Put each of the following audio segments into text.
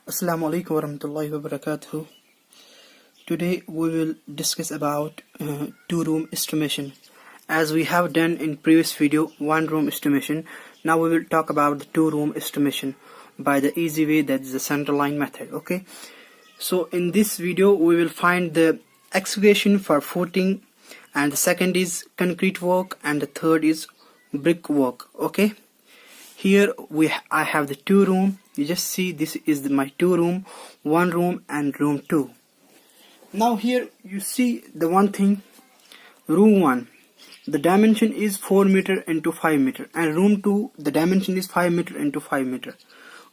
Assalamu alaikum warahmatullahi wabarakatuh. Today we will discuss about two-room estimation. As we have done in previous video one-room estimation, now we will talk about the two-room estimation by the easy way, that's the centerline method. Okay, so in this video we will find the excavation for footing, and the second is concrete work, and the third is brickwork. Okay, here I have the two room. You just see this is my two room, one room and room 2. Now here you see the one thing, room 1 the dimension is 4 meter into 5 meter, and room 2 the dimension is 5 meter into 5 meter.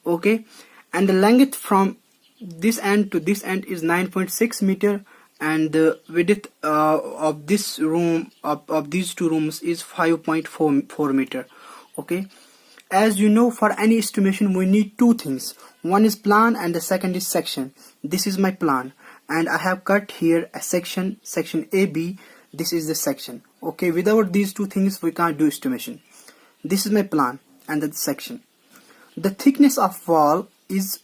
Okay, and the length from this end to this end is 9.6 meter, and the width of this room of these two rooms is 5.4 meter. Okay, as you know, for any estimation we need two things. One is plan and the second is section. This is my plan, and I have cut here a section AB. This is the section. Okay, without these two things we can't do estimation. This is my plan and the section. The thickness of wall is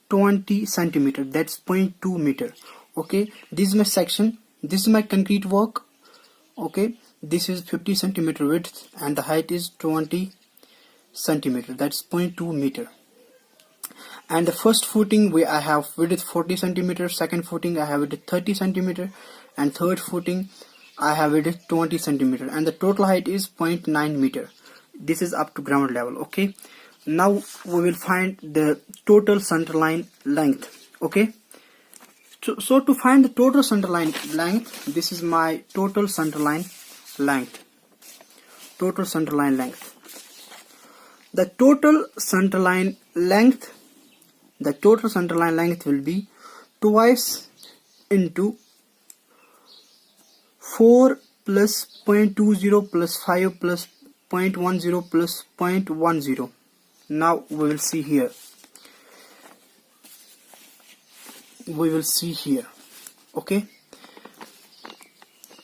20 centimeter, that's 0.2 meter. Okay, this is my section, this is my concrete work. Okay, this is 50 centimeter width and the height is 20 centimeter, that's 0.2 meter. And the first footing I have width 40 centimeter, second footing I have width 30 centimeter, and third footing I have width 20 centimeter, and the total height is 0.9 meter. This is up to ground level. Okay, now we will find the total centerline length. Okay, so to find the total centerline length, this is my total centerline length. Total centerline length. The total centerline length will be twice into 4 plus 0.20 plus 5 plus 0.10 plus 0.10. Now we will see here. Okay,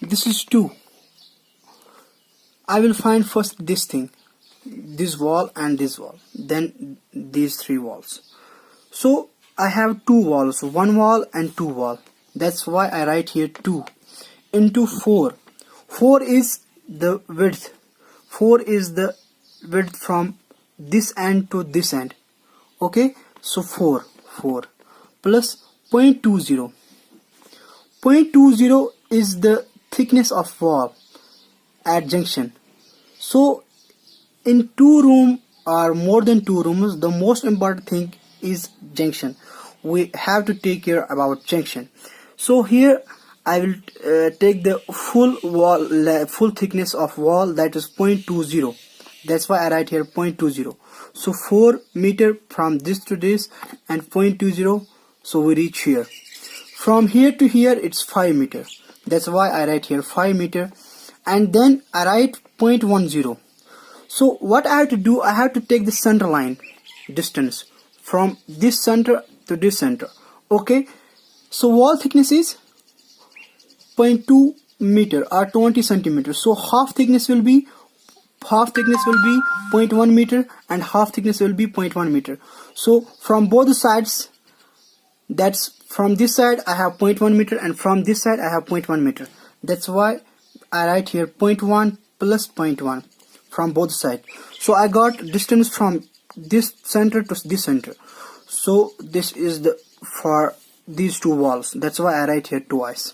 this is 2. I will find first this thing, this wall and this wall, then these 3 walls. So I have 2 walls, 1 wall and 2 wall. That's why I write here 2 into 4. 4 is the width. 4 is the width from this end to this end. Okay, so 4 plus 0.20. 0.20 is the thickness of wall at junction. So in 2 room or more than 2 rooms, the most important thing is junction. We have to take care about junction. So here I will take the full thickness of wall, that is 0.20. That's why I write here 0.20. So 4 meter from this to this and 0.20, so we reach here. From here to here it's 5 meter. That's why I write here 5 meter, and then I write 0.10. So what I have to do, I have to take the center line distance from this center to this center. Okay, so wall thickness is 0.2 meter or 20 centimeters. So half thickness will be 0.1 meter and half thickness will be 0.1 meter. So from both sides, that's from this side I have 0.1 meter and from this side I have 0.1 meter. That's why I write here 0.1 plus 0.1 from both sides. So I got distance from this center to this center. So this is the for these 2 walls. That's why I write here twice.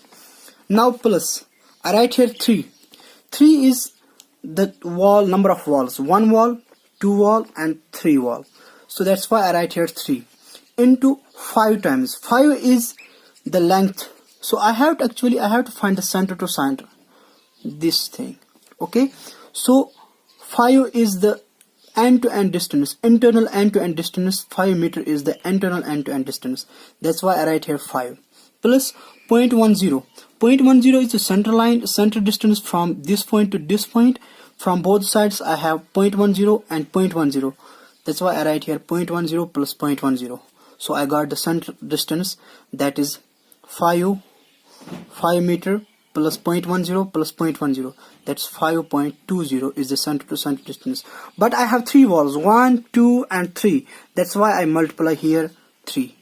Now plus I write here 3. 3 is the wall number of walls. 1 wall, 2 wall and 3 wall. So that's why I write here 3 into 5 times. 5 is the length. So I have to find the center to center, this thing. Okay, so 5 is the end-to-end distance, internal end-to-end distance. 5 meter is the internal end-to-end distance. That's why I write here 5 plus 0.10. 0.10 is the center distance from this point to this point. From both sides I have 0.10 and 0.10. That's why I write here 0.10 plus 0.10. So I got the center distance, that is 5 meter plus 0.10 plus 0.10, that's 5.20 is the center to center distance. But I have 3 walls, 1, 2 and 3. That's why I multiply here 3.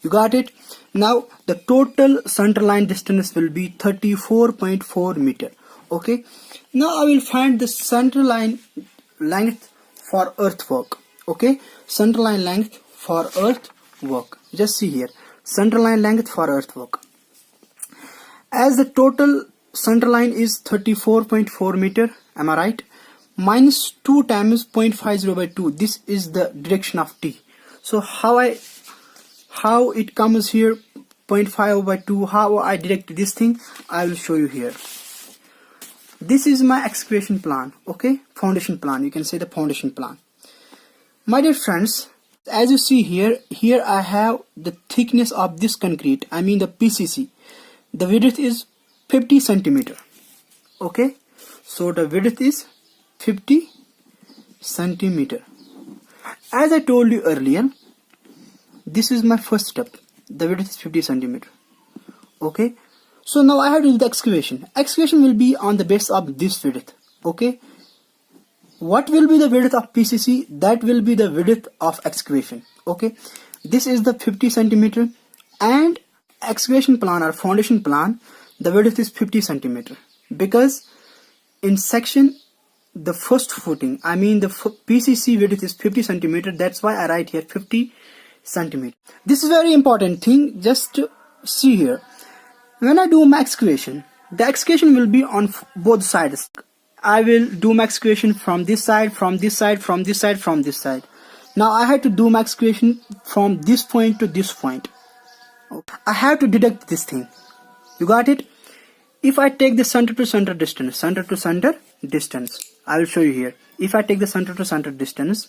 You got it? Now the total centerline distance will be 34.4 meter. Okay, now I will find the centerline length for earthwork. Okay, centerline length for earthwork. Just see here, centerline length for earthwork. As the total centerline is 34.4 meter, am I right? Minus 2 times 0.50 by 2. This is the direction of T. So how it comes here 0.5 by 2, how I direct this thing, I will show you here. This is my excavation plan. Okay, foundation plan. You can say the foundation plan. My dear friends, as you see here I have the thickness of this concrete, I mean the PCC. The width is 50 centimeter. Okay, so the width is 50 centimeter. As I told you earlier, this is my first step. The width is 50 centimeter. Okay, so now I have to do the excavation. Excavation will be on the base of this width. Okay, what will be the width of PCC? That will be the width of excavation. Okay, this is the 50 centimeter, and excavation plan or foundation plan, the width is 50 centimeter, because in section the first footing, I mean the PCC width is 50 centimeter. That's why I write here 50 centimeter. This is very important thing. Just see here, when I do my excavation, the excavation will be on both sides. I will do my excavation from this side, from this side, from this side, from this side. Now I have to do my excavation from this point to this point. I have to deduct this thing. You got it? If I take the center to center distance, I will show you here. If I take the center to center distance,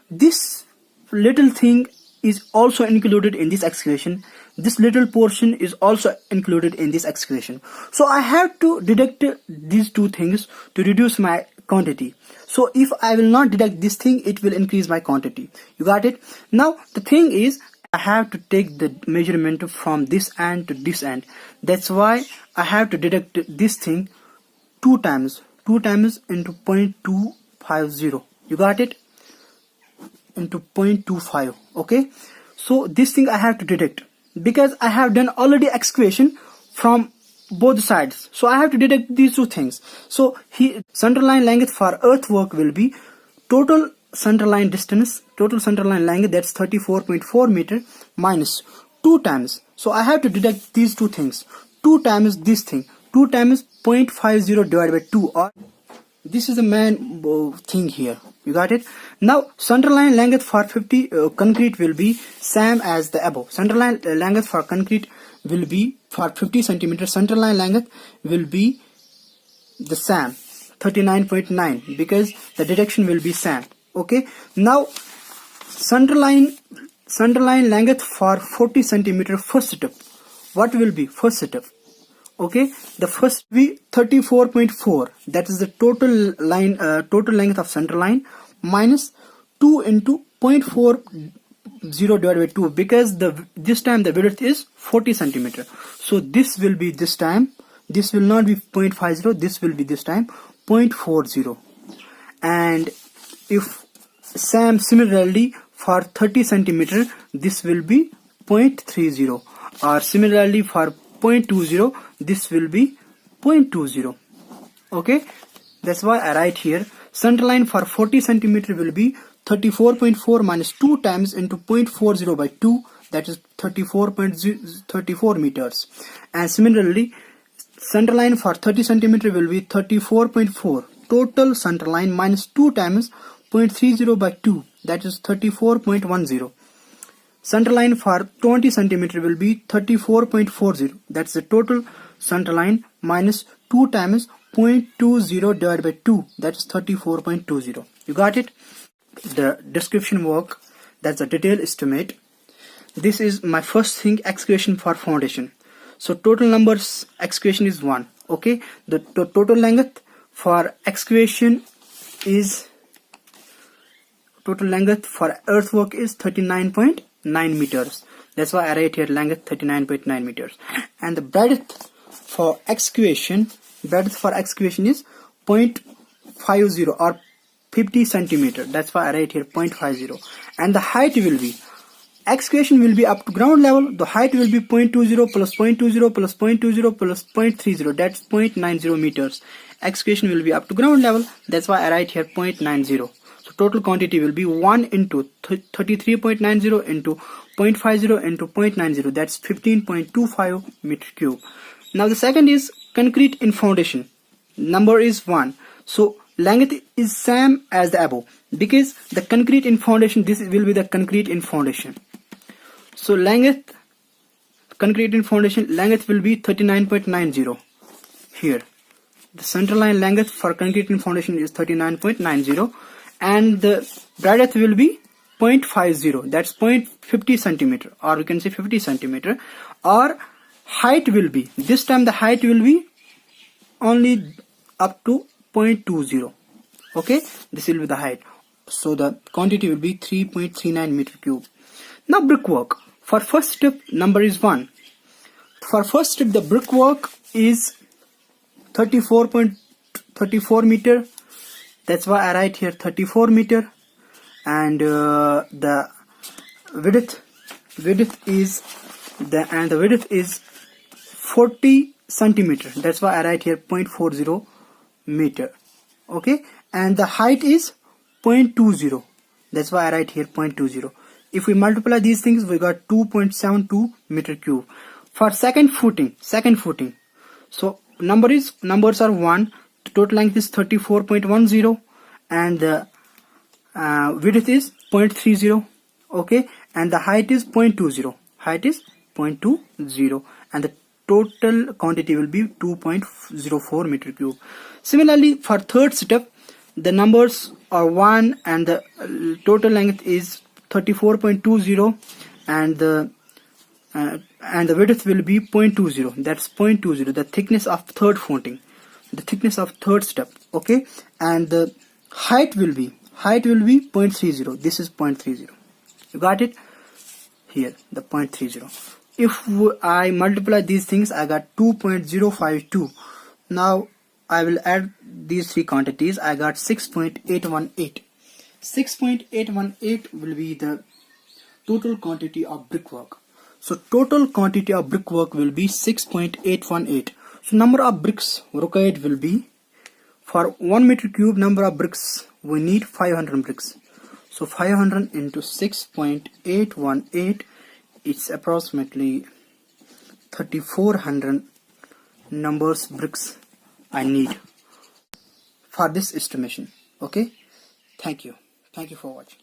this little thing is also included in this excavation. This little portion is also included in this excavation. So I have to deduct these two things to reduce my quantity. So if I will not deduct this thing, it will increase my quantity. You got it? Now the thing is, I have to take the measurement from this end to this end. That's why I have to deduct this thing 2 times. 2 times into 0.250. You got it? Into 0.25. Okay, so this thing I have to deduct, because I have done already excavation from both sides. So I have to deduct these two things. So here, centerline length for earthwork will be total centerline distance, total centerline length, that's 34.4 meter, minus 2 times. So I have to deduct these two things. 2 times this thing. 2 times 0.50 divided by 2, or this is the main thing here. You got it? Now centerline length for 50 concrete will be same as the above. Centerline length for concrete will be for 50 centimeter. Centerline length will be the same, 39.9, because the deduction will be same. Okay, now centerline length for 40 centimeter first step. What will be first step? Okay, the first be 34.4. That is the total length of centerline, minus 2 into 0.40 divided by 2, because this time the width is 40 centimeter. So this will be this time. This will not be 0.50. This will be this time 0.40. And if similarly for 30 centimeter, this will be 0.30, or similarly for 0.20, this will be 0.20. Okay, that's why I write here centerline for 40 centimeter will be 34.4 minus 2 times into 0.40 by 2, that is 34 meters. And similarly centerline for 30 centimeter will be 34.4 total centerline minus 2 times 0.30 by 2, that is 34.10. Centerline for 20 centimeter will be 34.40. That's the total centerline minus 2 times 0.20 divided by 2. That's 34.20. You got it? The description work, that's a detailed estimate. This is my first thing, excavation for foundation. So total numbers excavation is 1. Okay, the total length for excavation is, total length for earthwork is 39.9 meters. That's why I write here length 39.9 meters. And the breadth for excavation is 0.50 or 50 centimeter. That's why I write here 0.50. And the height will be Excavation will be up to ground level. The height will be 0.20 plus 0.20 plus 0.20 plus 0.30. That's 0.90 meters. Excavation will be up to ground level. That's why I write here 0.90. So total quantity will be 1 into 33.90 into 0.50 into 0.90. That's 15.25 meter cube. Now the second is concrete in foundation. Number is 1. So length is same as the above because the concrete in foundation, this will be the concrete in foundation. So length, concrete in foundation, length will be 39.90 here. The centerline length for concrete in foundation is 39.90 and the breadth will be 0.50, that's 0.50 centimeter, or we can say 50 centimeter, or height will be, this time the height will be only up to 0.20. Okay, this will be the height. So the quantity will be 3.39 meter cube. Now brickwork. For first step, number is 1. For first step, the brickwork is 34.34 meter. That's why I write here 34 meter. And the width is 40 centimeter. That's why I write here 0.40 meter. Okay, and the height is 0.20. That's why I write here 0.20. If we multiply these things, we got 2.72 meter cube. For second footing, so numbers are 1. The total length is 34.10 and the width is 0.30. Okay, and the height is 0.20. Height is 0.20 and the total quantity will be 2.04 meter cube. Similarly, for third step, the numbers are 1 and the total length is 34.20 and the width will be 0.20. That's 0.20. The thickness of third footing, the thickness of third step. Okay, and the height will be 0.30. This is 0.30. You got it here, the 0.30. If I multiply these things, I got 2.052. Now I will add these three quantities. I got 6.818. 6.818 will be the total quantity of brickwork. So total quantity of brickwork will be 6.818. So number of bricks required will be, for 1 meter cube number of bricks, we need 500 bricks. So 500 into 6.818, it's approximately 3400 numbers bricks I need for this estimation. Okay, thank you for watching.